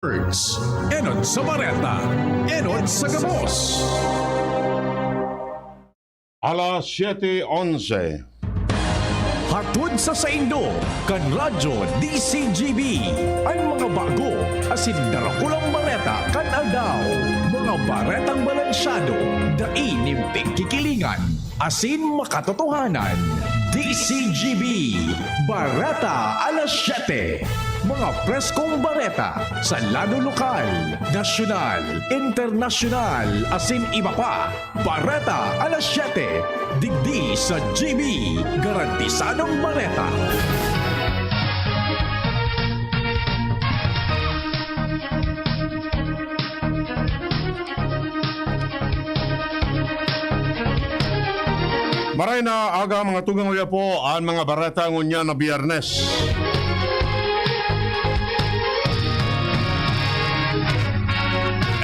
Words. Enon sa Bareta. Enon sa Gabos. Alas 7:11. Hatod sa Saindo, kan Radyo DCGB. Ang mga bago, asin darakulang bareta, kan aldaw. Mga baretang balansyado, dainimpik kikilingan, asin makatotohanan. DCGB, Bareta alas 7. Mga preskong bareta sa lado lokal, nasyonal, internasyonal, asin iba pa. Bareta alas 7. Digdi sa GB. Garantisadong bareta. Maray na aga mga tugang uya po ang mga bareta ngunya na biyernes.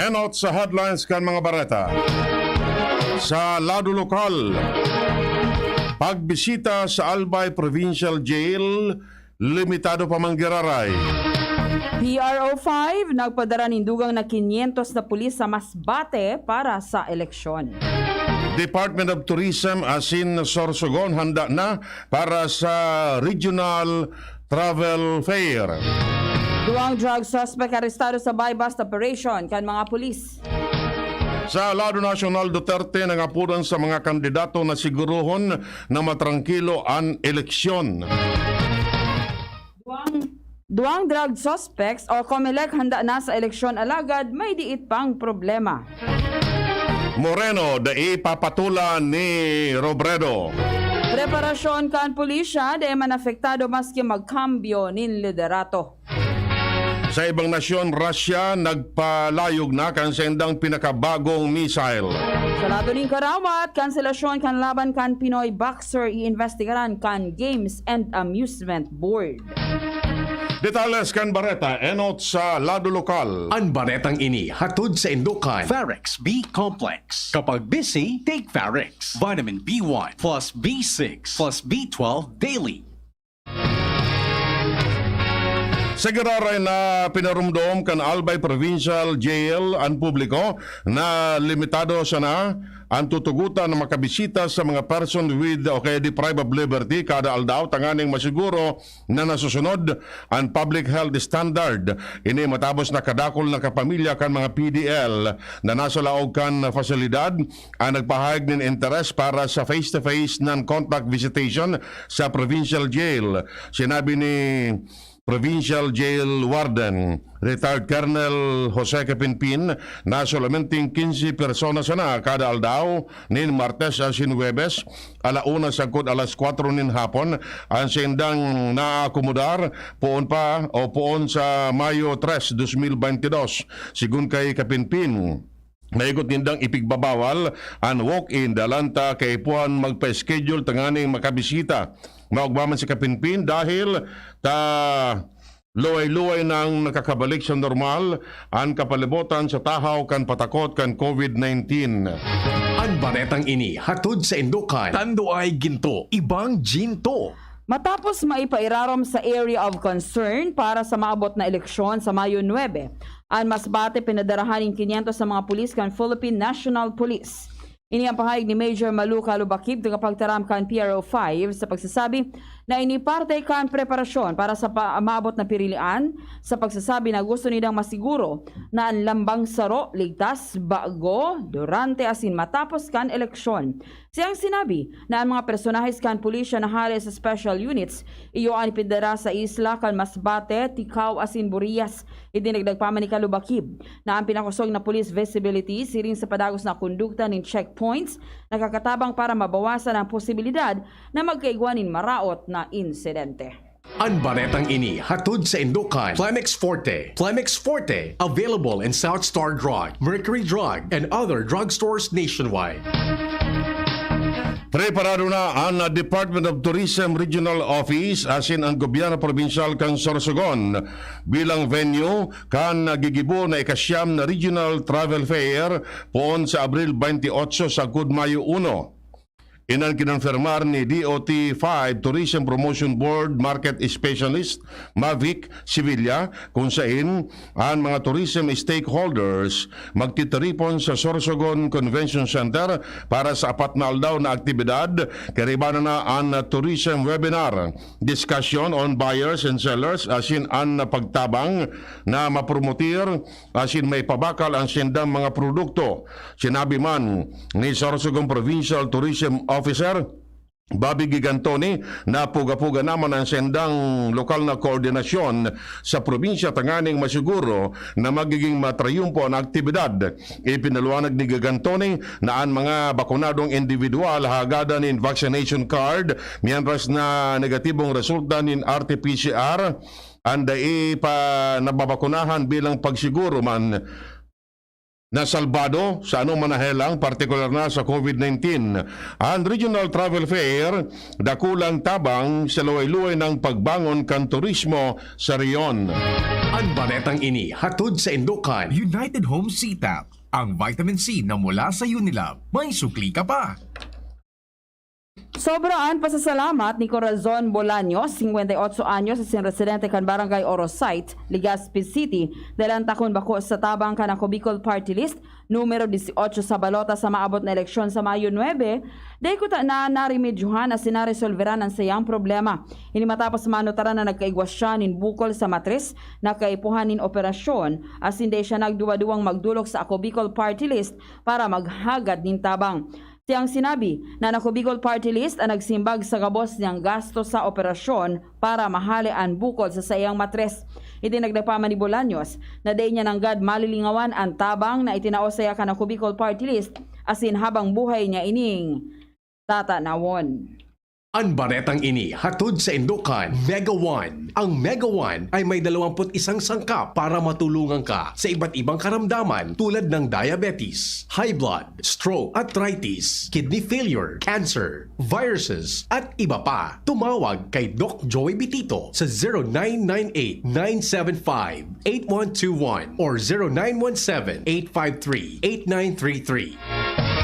Enot sa headlines kan mga bareta. Sa lado lokal, pagbisita sa Albay Provincial Jail, limitado pa manggiraray. PRO5 nagpadara nindugang na 500 na pulis sa Masbate para sa eleksyon. Department of Tourism asin Sorsogon handa na para sa Regional Travel Fair. Duwang drug suspect arestado sa buy-bust operation kan mga pulis. Sa lado nasyonal, Duterte nangapuran sa mga kandidato na siguruhon na matrangkilo ang eleksyon. Duwang drug suspects o COMELEC handa na sa eleksyon alagad may diit pang problema. Moreno, ipapatula ni Robredo. Preparasyon kan pulisya de man apektado maski magkambyo nin liderato. Sa ibang nasyon, Russia nagpalayog na kan sendang pinakabagong missile. Sa lado ning Karawat, kanselasyon kan laban kan Pinoy boxer iimbestigaran kan Games and Amusement Board. Detalles kan Bareta, enot sa lado lokal. Ang baretang ini hatod sa Indukan. Farex B Complex. Kapag busy, take Farex. Vitamin B1 plus B6 plus B12 daily. Sa giraray na pinarumdom kan Albay Provincial Jail ang publiko na limitado siya na ang tutugutan na makabisita sa mga person with o kaya deprived of liberty kada aldaw tanganing masiguro na nasusunod ang public health standard. Ini matapos na kadakol na kapamilya kan mga PDL na nasa laog kan fasilidad ang nagpahayag ng interes para sa face-to-face non-contact visitation sa provincial jail. Sinabi ni Provincial Jail Warden, retired Colonel Jose Capinpin, na solamente 15 personas na kada aldaw nin Martes asin Huwebes, alauna sagkod alas 4 nin hapon, ang sendang naakomodar poon pa o poon sa Mayo 3, 2022, sigun kay Capinpin. Naigot nindang ipigbabawal ang walk-in dalanta kay puan magpa-schedule tanganing makabisita. Maugbaman si Kapinpin dahil luway-luway nang nakakabalik sa normal ang kapalibutan sa tahaw kan patakot kan COVID-19. Ang baretang ini hatod sa Indukan. Tando ay ginto, ibang ginto. Matapos maipairarom sa area of concern para sa maabot na eleksyon sa Mayo 9, ang Masbate pinadarahaning 500 sa mga pulis kan Philippine National Police. Ini ang pahayag ni Major Maluca Lubakib ng kapagtaram kan PRO5 sa pagsasabi na iniparte kan preparasyon para sa maabot na pirilian sa pagsasabi na gusto nilang masiguro na ang lambang saro, ligtas, bago, durante asin matapos kan eleksyon. Siyang sinabi na ang mga personahes kan pulisya na hali sa special units iyo ang ipidara sa isla kan Masbate, Tikaw asin Burias. Idinagdagpaman ni Kalubakib na ang pinakusog na police visibility siring sa padagos na kondukta ng checkpoints nakakatabang para mabawasan ang posibilidad na magkaigwanin maraot na insidente. Ang baretang ini hatod sa Indukan. Plemex Forte. Plemex Forte, available in South Star Drug, Mercury Drug, and other drugstores nationwide. Preparado na ang Department of Tourism Regional Office asin ang Gobyerno Provincial kan Sorsogon bilang venue kan nagigibo na ikasyam na Regional Travel Fair poon sa Abril 28 sa Mayo 1. Inan kinonfirmar ni DOT-5 Tourism Promotion Board Market Specialist Mavic Sevilla kung saan ang mga tourism stakeholders magtitiripon sa Sorsogon Convention Center para sa 4 na aldaw na aktibidad karibana na ang tourism webinar, discussion on buyers and sellers asin ang pagtabang na mapromotir asin may pabakal ang sindang mga produkto. Sinabi man ni Sorsogon Provincial Tourism Officer Bobby Gigantoni na puga-puga naman ang sendang lokal na koordinasyon sa probinsya tanganing masiguro na magiging matrayumpo ang aktibidad. Ipinaluwanag ni Gigantoni na ang mga bakunadong individual hagada nin vaccination card mientras na negatibong resulta nin RT-PCR anda pa nababakunahan bilang pagsiguro man na salbado sa anong manahelang, partikular na sa COVID-19. Ang Regional Travel Fair, dakulang tabang sa luway-luway ng pagbangon kan turismo sa riyon. Ang baretang ini hatod sa Indocan. United Home C-Tap, ang vitamin C na mula sa Unilab. May sukli ka pa! Sobraan pasasalamat ni Corazon Bolaños, 58 anyos, asin residente kan Barangay Orosite, Legazpi City, dalang takon bako sa tabang kan ako Bicol Party List, numero 18 sa balota sa maabot na eleksyon sa Mayo 9, dahil ko na narimedyohan na sinaresolveran ang sayang problema. Ini matapos manutaran na nagkaigwas siya nin bukol sa matris, nakaipuhan nin operasyon, as hindi siya nagduwa-duwang magdulok sa ako Bicol Party List para maghagad nin tabang. Siyang sinabi na nako Bicol Party List ang nagsimbag sa gabos niyang gasto sa operasyon para mahali ang bukol sa sayang matres. Itinagdapaman ni Bolaños na day niya nanggad malilingawan ang tabang na itinaosaya ka nako Bicol Party List asin habang buhay niya ining tatanawon. Ang baretang ini hatod sa Indocan Mega One. Ang Mega One ay may 21 sangkap para matulungan ka sa iba't ibang karamdaman tulad ng diabetes, high blood, stroke, arthritis, kidney failure, cancer, viruses, at iba pa. Tumawag kay Doc Joey Bitito sa 0998-975-8121 or 0917-853-8933.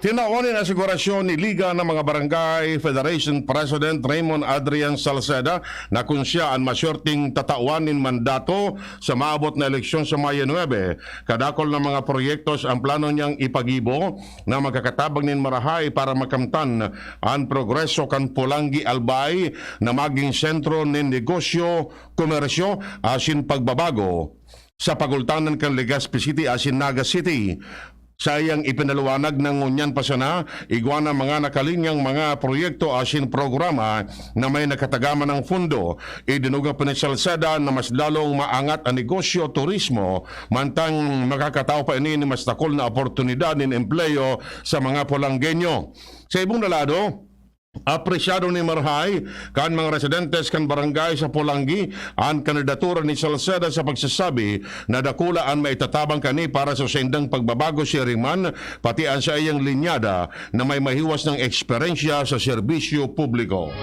Tinaon na asigurasyon ni Liga ng mga Barangay Federation President Raymond Adrian Salceda na kung siya ang masyerting tatauanin mandato sa maabot na eleksyon sa Mayo 9. Kadakol ng mga proyektos ang plano niyang ipagibo na magkakatabang nin marahay para makamtan ang progreso kan Pulangi Albay na maging sentro nin negosyo, komersyo asin pagbabago sa pagultanan kan Legazpi City asin Naga City. Sayang ipinaluwanag ng ngunyan pa sana igwana mga nakalinyang mga proyekto asin programa na may nakatagaman ng fundo. Idinugang pa ni Salceda na mas lalong maangat ang negosyo turismo mantang makakatao pa ini ni mas takol na oportunidad ng empleyo sa mga Polanggenyo. Sa ibong nalado, apresyado ni Marhay kan mga residentes kan barangay sa Pulangi ang kandidatura ni Salceda sa pagsasabi na dakula ang maitatabang kani para sa sendang pagbabago si Ringman pati ang sa iyang linyada na may mahiwas ng eksperyensya sa serbisyo publiko.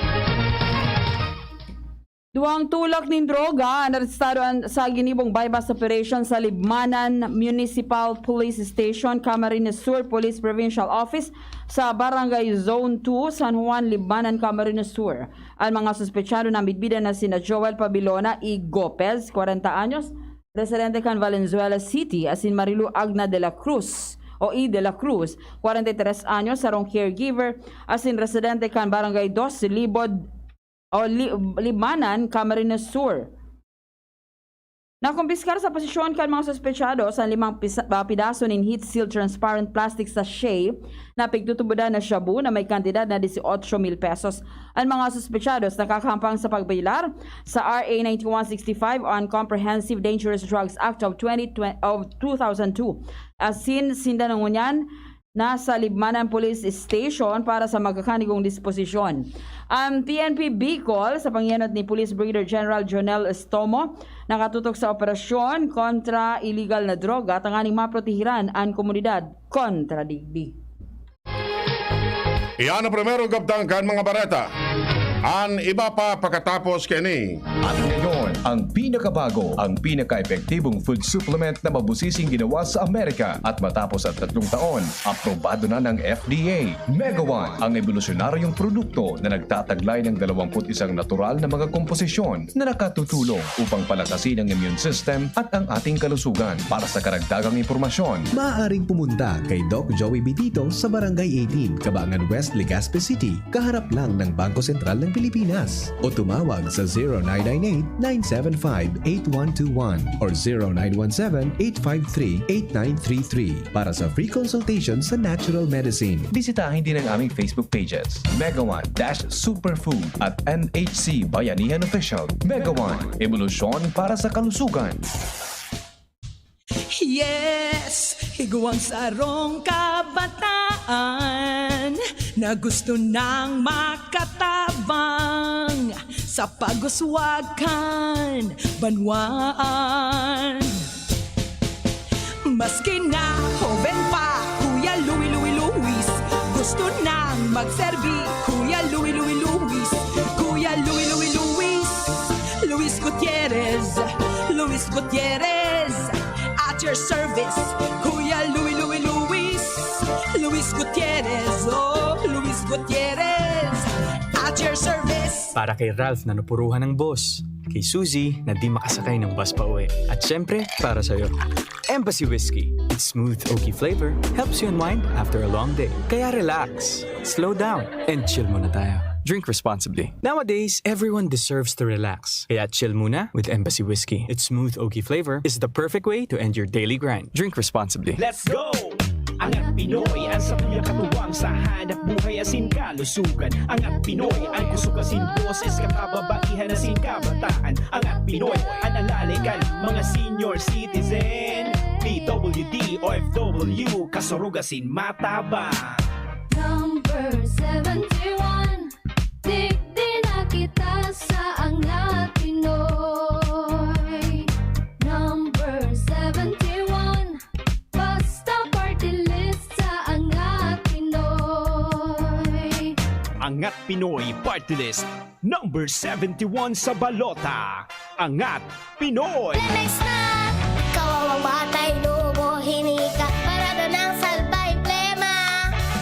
Duwang tulak nin droga narestado sa ginibong bypass operation sa Libmanan Municipal Police Station, Camarines Sur Police Provincial Office sa Barangay Zone 2, San Juan, Libmanan, Camarines Sur. Ang mga suspetsado na bidbida na sina Joel Pabilona y Gopez, 40 anyos, residente kan Valenzuela City, asin Marilu Agna de la Cruz o I de la Cruz, 43 anyos, sarong caregiver, asin residente kan Barangay 2, Libod o Libmanan, Camarines Sur. Nakumpiskar sa posisyon kan mga suspetsado sa 5 pidaso nin heat seal transparent plastic sachet na pigtutubudan na shabu na may kantidad na 18,000 pesos. Ang mga suspetsados nakakampang sa pagbilar sa RA 9165 on Comprehensive Dangerous Drugs Act of 2002. Asin sindanangunyan nasa Libmanan Police Station para sa magkakanigong disposisyon. Ang PNP Bicol sa pangyanod ni Police Brigadier General Jonel Estomo nakatutok sa operasyon kontra illegal na droga tanganing maprotehiran ang komunidad kontra digdi. Iyan ang primero gabdang kan mga bareta. Ang iba pa pagkatapos kini. At ngayon, ang pinakabago, ang pinaka-epektibong food supplement na mabusising ginawa sa Amerika at matapos ang 3 taon, aprobado na ng FDA. Mega One, ang evolusyonaryong produkto na nagtataglay ng 21 natural na mga komposisyon na nakatutulong upang palakasin ang immune system at ang ating kalusugan. Para sa karagdagang impormasyon, Maaaring pumunta kay Doc Joey Bitito sa Barangay 18, Cabangan West, Legazpi City, kaharap lang ng Bangko Sentral ng Pilipinas. O tumawag sa 0998-975-8121 or 0917-853-8933 para sa free consultation sa natural medicine. bisitahin din ang aming Facebook pages, Mega One Superfood at NHC Bayanihan Official. Mega One, evolusyon para sa kalusugan. Yes, higuang sarong kabataan na gusto nang makatabang sa pag-uswagan, banwaan. Maski na joven pa, Kuya Luis, gusto nang magserbi, Kuya Luis, Kuya Luis Gutierrez, at your service, Kuya Luis Gutierrez, oh, Luis Gutierrez, at your service. Para kay Ralph na napuruhan ng boss, kay Suzy na di makasakay ng bus pa uwi, at syempre para sa'yo. Embassy Whiskey. Its smooth, oaky flavor helps you unwind after a long day. Kaya relax, slow down, and chill muna tayo. Drink responsibly. Nowadays, everyone deserves to relax. Kaya chill muna with Embassy Whiskey. Its smooth, oaky flavor is the perfect way to end your daily grind. Drink responsibly. Let's go! Angat Pinoy, ang sapulya katuwang sa hanap buhay asin kalusugan. Angat Pinoy, ang kusog asin boses kakababaihan asin kabataan. Angat Pinoy, analalikan mga senior citizen. PWD, OFW, kasurugasin mataba. Number 71, digdi na kita sa Angat Pinoy. Number 71, basta party list sa Angat Pinoy. Angat Pinoy Party List, number 71 sa balota. Angat Pinoy! Next na, kawawang batay lumo hinika para doon ang salbay plema.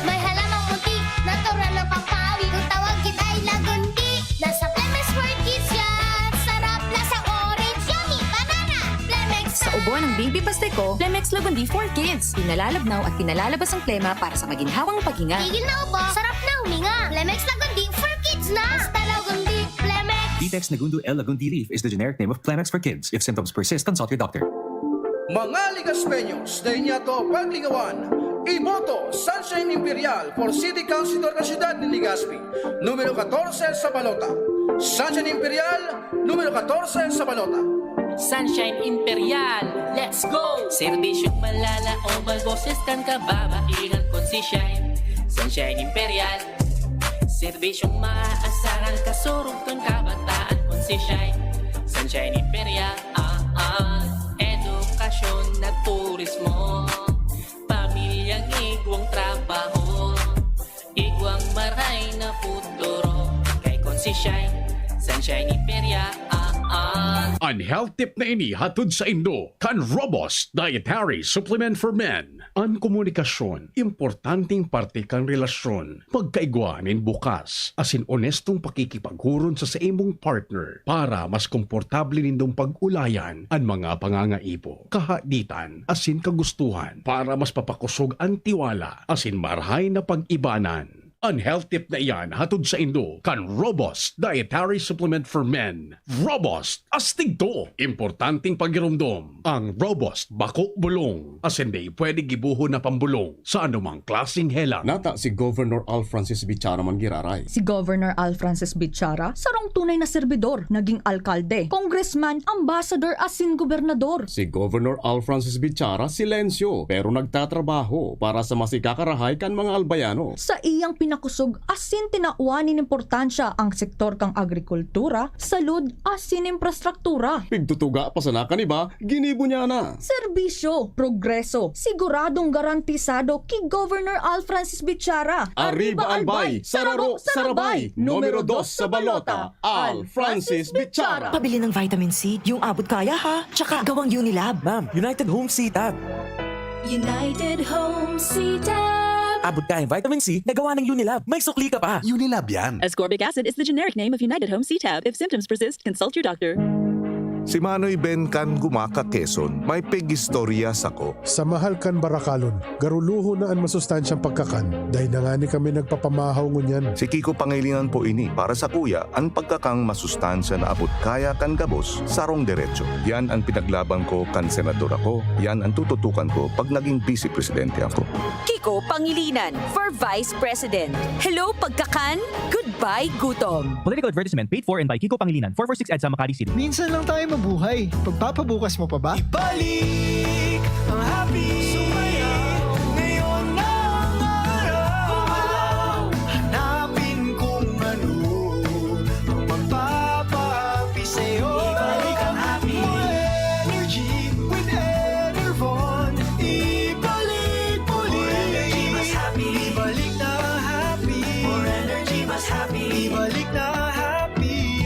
May halamang munti, natural ng pampawi. Kung tawag kita ay lagundi. Nasa Plemex for Kids yan. Sarap na sa orange, yummy, banana. Plemex Sa ubo ng baby pasteco, Plemex Lagundi for Kids. Pinalalabnaw at pinalalabas ang plema para sa maginhawang paghinga. Tigil na ubo, sarap na huminga. Plemex Lagundi for Kids na. Basta Lagundi, Plemex. Vitex Nagundo L. Lagundi Leaf is the generic name of Plemex for kids. If symptoms persist, consult your doctor. Mga ligaspeños na inyato pagligawan, iboto Sunshine Imperial for City Councilor ng Siyudad ni Legazpi, numero 14 sa balota. Sunshine Imperial, numero 14 sa balota. Sunshine Imperial, let's go! Serbisyong malala o malboses kan kababaihan kon si Shine. Sunshine Imperial, serbisyong maaasaran kasurog kon kabataan kon si Shine. Sunshine Imperial, edukasyon at turismo, pamilyang igwang trabaho, igwang maray na futuro, kay kon si Shine. Sunshine Imperial, Ang health tip na ini hatod sa Indo, kan Robust Dietary Supplement for Men. Ang komunikasyon, importanteng parte kan relasyon. Pagkaigwanin bukas, asin honestong pakikipaghuron sa imong partner para mas komportable nindong pag-ulayan ang mga pangangaipo, kahaditan, asin kagustuhan para mas papakusog ang tiwala, asin marhay na pag-ibanan. Ang health tip na iyan hatod sa Indo kan Robust Dietary Supplement for Men. Robust, astig to. Importanteng pagirumdom. Ang Robust bako bulong. As hindi pwede gibuho na pambulong sa anumang klaseng helang. Nata si Governor Al Francis Bichara man giraray. Si Governor Al Francis Bichara, sarong tunay na serbidor, naging alkalde, congressman, ambassador, asin gobernador. Si Governor Al Francis Bichara, silensyo, pero nagtatrabaho para sa masikakarahay kan mga albayano. Sa iyang pinakusog asin tinauan nin importansya ang sektor kang agrikultura, salud asin infrastruktura. Pigtutuga pa sa nakaniba, ginibo niya na. Serbisyo, progreso, siguradong garantisado kay Governor Al Francis Bichara. Arriba Albay, Sararo, Sarabay, numero 2 sa balota, Al Francis Bichara. Pabili ng vitamin C, yung abot kaya ha. Tsaka gawang Unilab. Ma'am, United Home C-Tab. United Home C-Tab. Abot ka yung vitamin C na gawa ng Unilab. May sukli ka pa. Unilab yan. Ascorbic acid is the generic name of United Home C-Tab. If symptoms persist, consult your doctor. Si Manoy Ben kan gumaka Quezon, may pegistorya sako. Sa mahal kan Barakalon, garuluho na ang masustansyang pagkakan, dahil na nga ni kami nagpapamahaw ngunyan. Si Kiko Pangilinan po ini, para sa kuya, ang pagkakang masustansya na abot kaya kan gabos, sarong derecho. Yan ang pinaglaban ko kan senador ako, yan ang tututukan ko pag naging vice presidente ako. Kiko Pangilinan for Vice President. Hello, pagkakan. Goodbye, gutom. Political advertisement paid for and by Kiko Pangilinan, 446 EDSA Makati City. Minsan lang tayo mabuhay. Pagpapabukas mo pa ba? Ibalik ang happy sumaya. Ngayon na ang araw. Hanapin kung ano ang magpapahappy sa'yo. Ibalik ang happy. More energy with Enervon. Ibalik muli. More energy mas happy. Ibalik na happy. More energy mas happy. Ibalik na happy.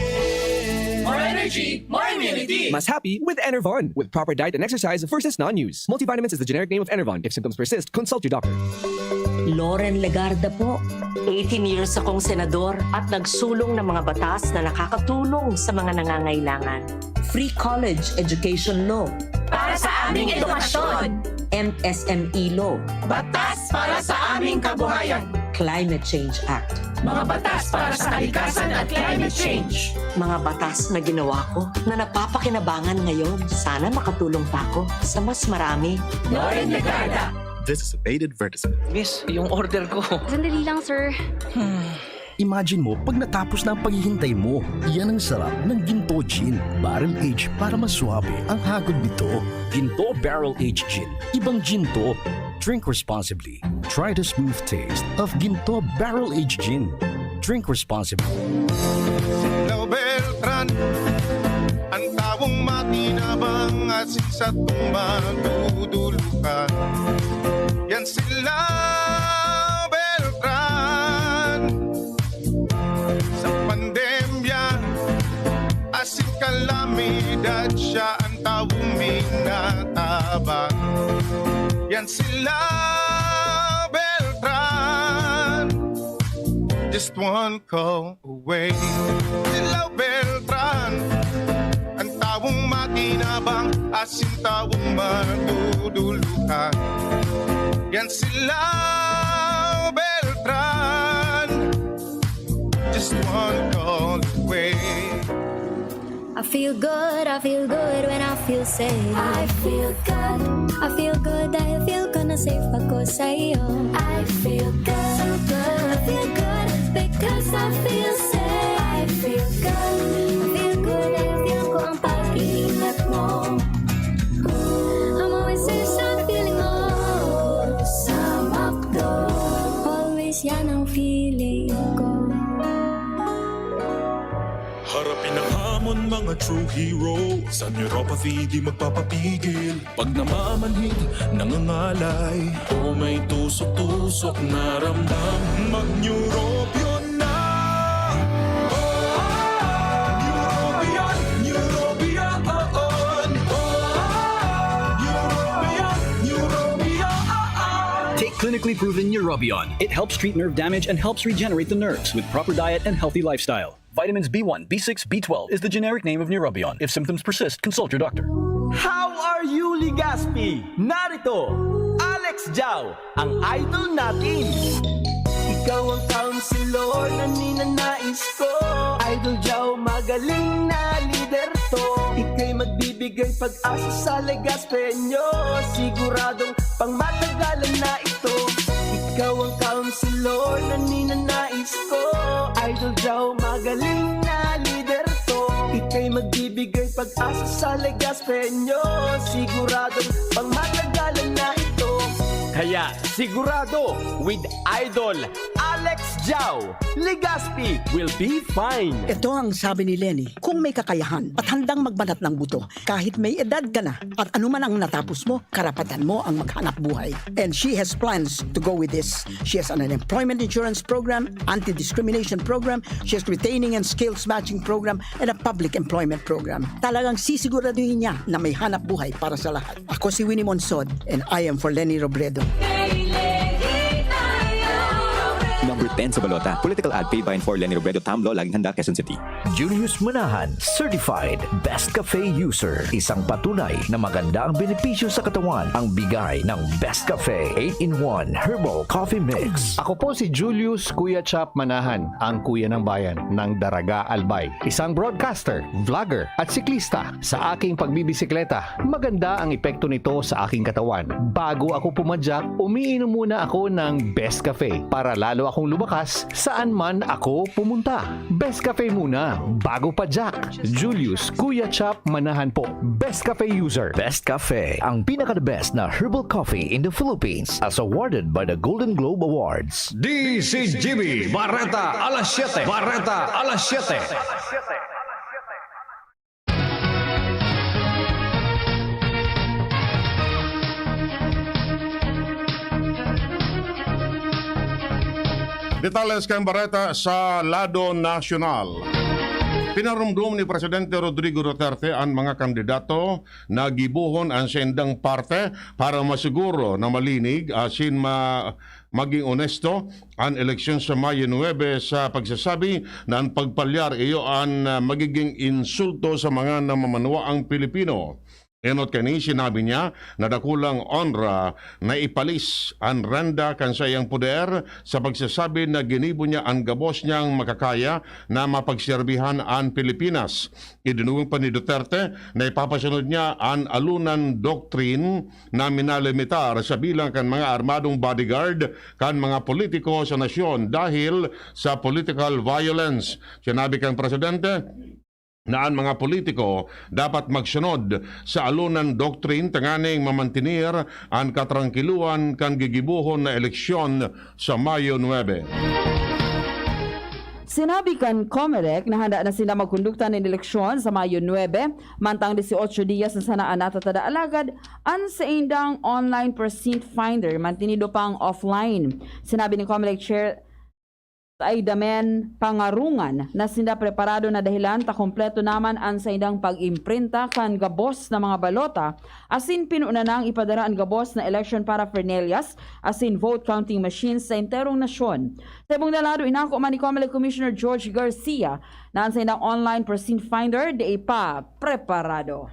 More energy, more immunity. Mas happy with Enervon. With proper diet and exercise, first is non-use. Multivitamins is the generic name of Enervon. If symptoms persist, consult your doctor. Loren Legarda po. 18 years akong senador at nagsulong ng mga batas na nakakatulong sa mga nangangailangan. Free college education law. Para sa aming edukasyon. MSME law. Batas para sa aming kabuhayan. Climate Change Act. Mga batas para sa kalikasan at climate change. Mga batas na ginawa ko na napapakinabangan ngayon. Sana makatulong pa ako sa mas marami. Loren Legarda. This is a paid advertisement. Miss, yung order ko. Sandali lang, sir. Imagine mo pag natapos na ang paghihintay mo. Yan ang sarap ng Ginto Gin. Barrel Age para mas suabe ang hagod nito. Ginto Barrel Age Gin. Ibang gin to. Drink responsibly. Try the smooth taste of Ginto Barrel Age Gin. Drink responsibly. Silaw Beltran, ang tawong matinabang at sa tumadudulukan. Yan sila Beltran. Sa pandemya, asin kalamidad, siya ang tawong minatabang. Yan sila Beltran, just one call away. Sila Beltran, ang tawong matinabang, asin tawong madudulukan. Yan sila Beltran, just one call away. I feel good when I feel safe. I feel good dahil ko na safe ako sa'yo. I feel good, so good. I feel good because I feel safe. I feel good dahil feel ko ang pag-iingat mo. I'm always safe sa feeling mo. Sa McDo, always yan ang feeling ko. Harapin ang hamon, mga true hero. Sa neuropathy di magpapapigil. Pag namamanhid, nangangalay, o may tusok-tusok na ramdam, mag-Neurobion na. Neurobion, Neurobion, Neurobion. Take clinically proven Neurobion. It helps treat nerve damage and helps regenerate the nerves with proper diet and healthy lifestyle. Vitamins B1, B6, B12 is the generic name of Neurobion. If symptoms persist, consult your doctor. How are you, Ligaspi? Narito, Alex Jau, ang idol natin. Ikaw ang counselor na ninanais ko. Idol Jau, magaling na leader to. Ika'y magbibigay pag-asa sa Legaspeño. Siguradong pangmatagalan na ito. Ikaw ang counselor na ninanais ko. Idol Jau, magaling na leader to. Ika'y magbibigay pag-asa sa Legaspeño. Siguradong pangmatagalan na ito. Kaya sigurado with Idol Alex Next Jow, Legazpi will be fine. Ito ang sabi ni Lenny, kung may kakayahan at handang magbanat ng buto, kahit may edad ka na at anuman ang natapos mo, karapatan mo ang maghanap buhay. And she has plans to go with this. She has an employment insurance program, anti-discrimination program, she has retaining and skills matching program, and a public employment program. Talagang sisiguraduhin niya na may hanap buhay para sa lahat. Ako si Winnie Monsod and I am for Lenny Robredo. Number 10 sa balota. Political ad paid by and for Lenny Robredo, Tamlo, Laging Handa, Quezon City. Julius Manahan, Certified Best Cafe User. Isang patunay na maganda ang benepisyo sa katawan ang bigay ng Best Cafe 8-in-1 Herbal Coffee Mix. Ako po si Julius Kuya Chap Manahan, ang kuya ng bayan ng Daraga Albay. Isang broadcaster, vlogger at siklista. Sa aking pagbibisikleta, maganda ang epekto nito sa aking katawan. Bago ako pumadyak, umiinom muna ako ng Best Cafe para lalo akong lumakas saan man ako pumunta. Best Cafe muna, bago padyak. Julius Kuya Chap Manahan po, Best Cafe user. Best Cafe, ang pinaka-the best na herbal coffee in the Philippines as awarded by the Golden Globe Awards. DCGB, Barreta, alas 7. Barreta, alas 7. Detalles kay Barreta sa Lado Nacional. Pinarumdum ni Presidente Rodrigo Duterte ang mga kandidato na gibuhon ang sendang parte para masiguro na malinig asin maging onesto ang eleksyon sa Mayo 9 sa pagsasabi na ang pagpalyar iyo ang magiging insulto sa mga namamanuaang Pilipino. Enot kani sinabi niya na dakulang onra na ipalis ang randa kan sa iyang poder sa pagsasabi na ginibo niya ang gabos niyang makakaya na mapagserbihan ang Pilipinas. Idinugong pa ni Duterte na ipapasunod niya ang alunan doctrine na minalimitar sa bilang kan mga armadong bodyguard kan mga politiko sa nasyon dahil sa political violence. Sinabi kang Presidente na ang mga politiko dapat magsunod sa alunan doctrine tanganing mamantinir ang katrangkiluan kan gigibuhon na eleksyon sa Mayo 9. Sinabi kan Comelec na handa na sila magkondukta ng eleksyon sa Mayo 9, mantang 18 dias na sanaan natatada alagad ang sa indang online precinct finder, mantinido pang offline. Sinabi ni Comelec Chair ay damen pangarungan na sinda preparado na dahilan ta kompleto naman ang sa indang pag-imprinta kan gabos na mga balota asin pinuna nang ipadara ang gabos na election paraphernalias asin vote counting machines sa enterong nasyon. Sa ibang dalado inako man ni Comelec Commissioner George Garcia na ang sa indang online precinct finder di pa preparado.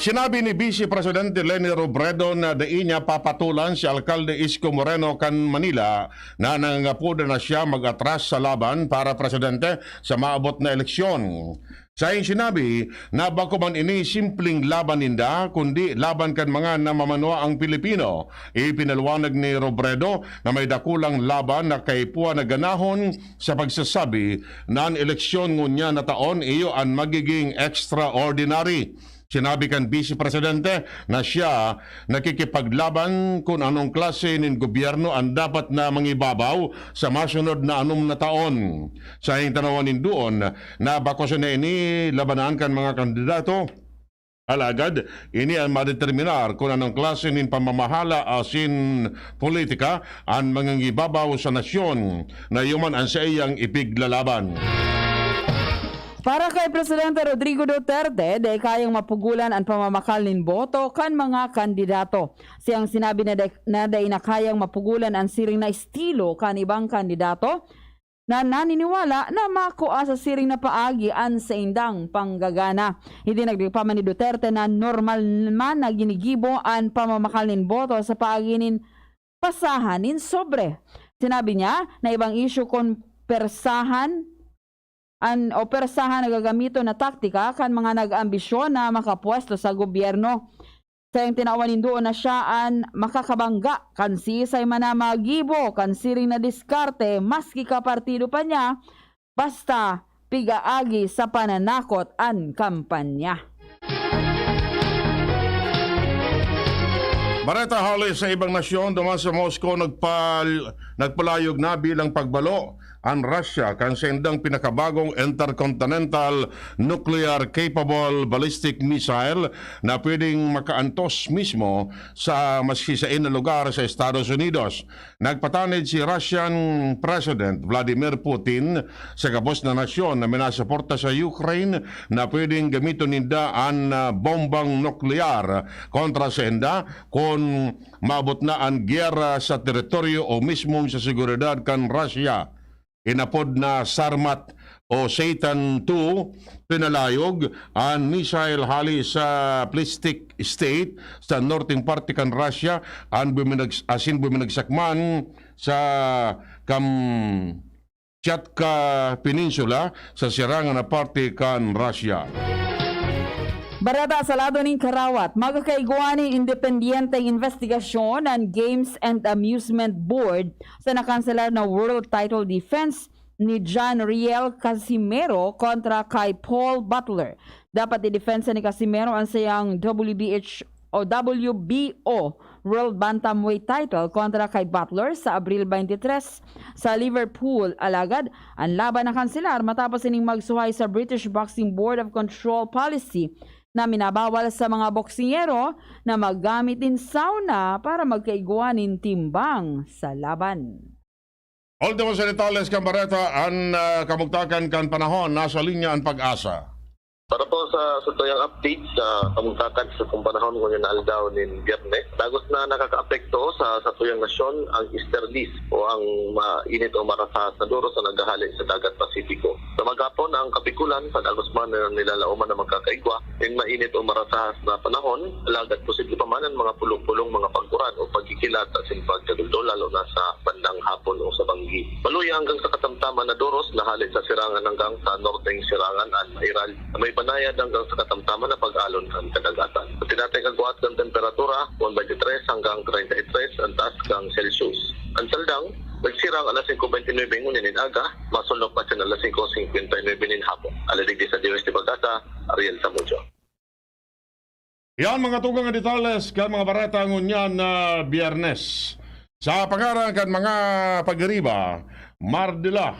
Sinabi ni Vice Presidente Lenny Robredo na dai niya papatulan si Alcalde Isko Moreno kan Manila na nangangapuda na siya mag-atras sa laban para presidente sa maabot na eleksyon. Sa iyong sinabi na bako man ini simpleng laban ninda kundi laban kan mga namamanwa ang Pilipino. Ipinalwanag ni Robredo na may dakulang laban na kay puwa na ganahon sa pagsasabi na ang eleksyon ngunya na taon iyo ang magiging extraordinary. Sinabi kan Vice Presidente na siya nakikipaglaban kung anong klase ng gobyerno ang dapat na mangibabaw sa masunod na anong na taon. Sa iyong tanawanin doon na bako siya na ini labanan kan mga kandidato, alagad, ini ang madeterminar kung anong klase ng pamamahala asin politika ang mangingibabaw sa nasyon na yuman ang sa iyang ipiglalaban. Para kay Presidente Rodrigo Duterte, day kayang mapugulan ang pamamakal nin boto kan mga kandidato. Siyang sinabi na day na kayang mapugulan ang siring na estilo kan ibang kandidato na naniniwala na makuha sa siring na paagi ang sa indang panggagana. Hindi nagdipaman ni Duterte na normal man na ginigibo ang pamamakal nin boto sa paagi nin pasahan nin sobre. Sinabi niya na ibang issue kon persahan o persahan na gagamito na taktika kan mga nag-ambisyon na makapwesto sa gobyerno. Sa yung tinawanin doon na siya ang makakabangga kan sisay man na magibo kan siring na diskarte maski ka partido pa niya basta pigaagi sa pananakot an kampanya. Bareta, halos sa ibang nasyon duman sa Moscow nagpalayog na bilang pagbalo ang Russia kan sendang pinakabagong intercontinental nuclear-capable ballistic missile na pwedeng makaantos mismo sa masisain na lugar sa Estados Unidos. Nagpatanid si Russian President Vladimir Putin sa kapos na nasyon na minasuporta sa Ukraine na pwedeng gamiton nila ang bombang nuklear kontra sa enda kung maabot na ang gyera sa teritoryo o mismo sa seguridad kan Russia. Inapod na Sarmat o Satan 2 pinalayog ang missile hali sa Plistic State sa northern parte kan Russia ang buminagsakman sa Kamchatka Peninsula sa sirangan na parte kan Russia. Barata sa lado ng Karawat, magkakaiguan ng independyenteng investigasyon ng Games and Amusement Board sa nakanselar na World Title Defense ni John Riel Casimero kontra kay Paul Butler. Dapat i-defensa ni Casimero ang sayang WBO World Bantamweight title kontra kay Butler sa Abril 23 sa Liverpool. Alagad, ang laban ng kanselar matapos ining magsuhay sa British Boxing Board of Control Policy na minabawal sa mga boksingero na maggamit din sauna para magkaiguanin timbang sa laban. Ultimo sa detalles kan Bareta, ang kamugtakan kan panahon nasa linya ang Pag-asa. Para po sa tuyang update sa kamugtakan sa panahon ngayon na aldaw ng Biyernes, dagos na nakakaapekto sa tuyang nasyon ang easterlies o ang mainit o marasas na duro sa naghahali sa dagat Pasipiko. Sa maghapon, ang kapikulan sa dagos man na nilalauman na magkakaigwa, yung mainit o marasas na panahon, alagad posible pa man ang mga pulong-pulong mga pagkuran o pagkikilat at simpagkaduldo lalo na sa bandang hapon o sa banggi. Maluya hanggang sa katamtaman na duros na halit sa sirangan hanggang sa norteng sirangan at mairal. May banayad hanggang sa katamtaman na pag-alon ng kadagatan. Tinatay kagbuhat ng temperatura 123 hanggang 33 ang taas kang Celsius. Ang saldang, nagsirang alas 5:29 ngunin aga, masulok pa siya alas 5:59 nin hapon. Aladig sa Diyos di Pag-asa, Ariel Samudio. Yan mga tugang nga detalles kan mga Bareta ngunyan na Biyernes. Sa pangarang kan mga pagriba, Mardila,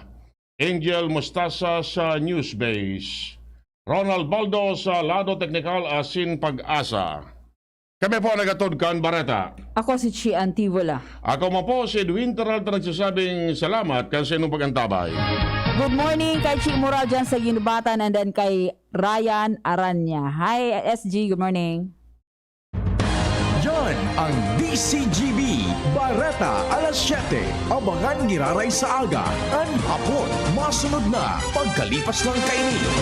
Angel Mustasa sa Newsbase, Ronald Baldo sa Lado Teknikal asin Pag-asa. Kami po nagatod kan Bareta. Ako si Chi Antivola. Ako mo po si Edwin Terral nagsasabing salamat kan sa inyong pagantabay. Good morning kay Chi Moral dyan sa Ginubatan and then kay Ryan Aranya. Hi SG, good morning. Yan ang DCGB Bareta alas 7. Abangan giraray sa aga. Ang hapon, masunod na pagkalipas ng kainin.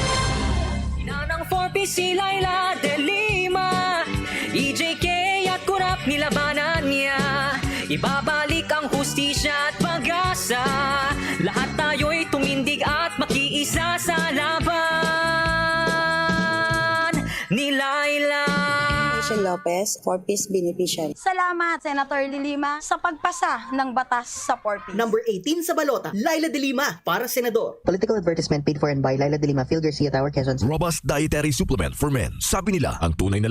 Inanang 4P si Laila de Lima, EJK at kurap nilabanan niya. Ibabalik ang hustisya at pag-asa, lahat tayo'y tumindig at makiisa sa laban ni Laila. Lopez, 4P's beneficiary. Salamat, Senator De Lima, sa pagpasa ng batas sa 4P's. Number 18 sa balota, Laila De Lima para senador. Political advertisement paid for and by Laila De Lima, Phil Garcia, Tower, Quezon. Robust dietary supplement for men. Sabi nila, ang tunay na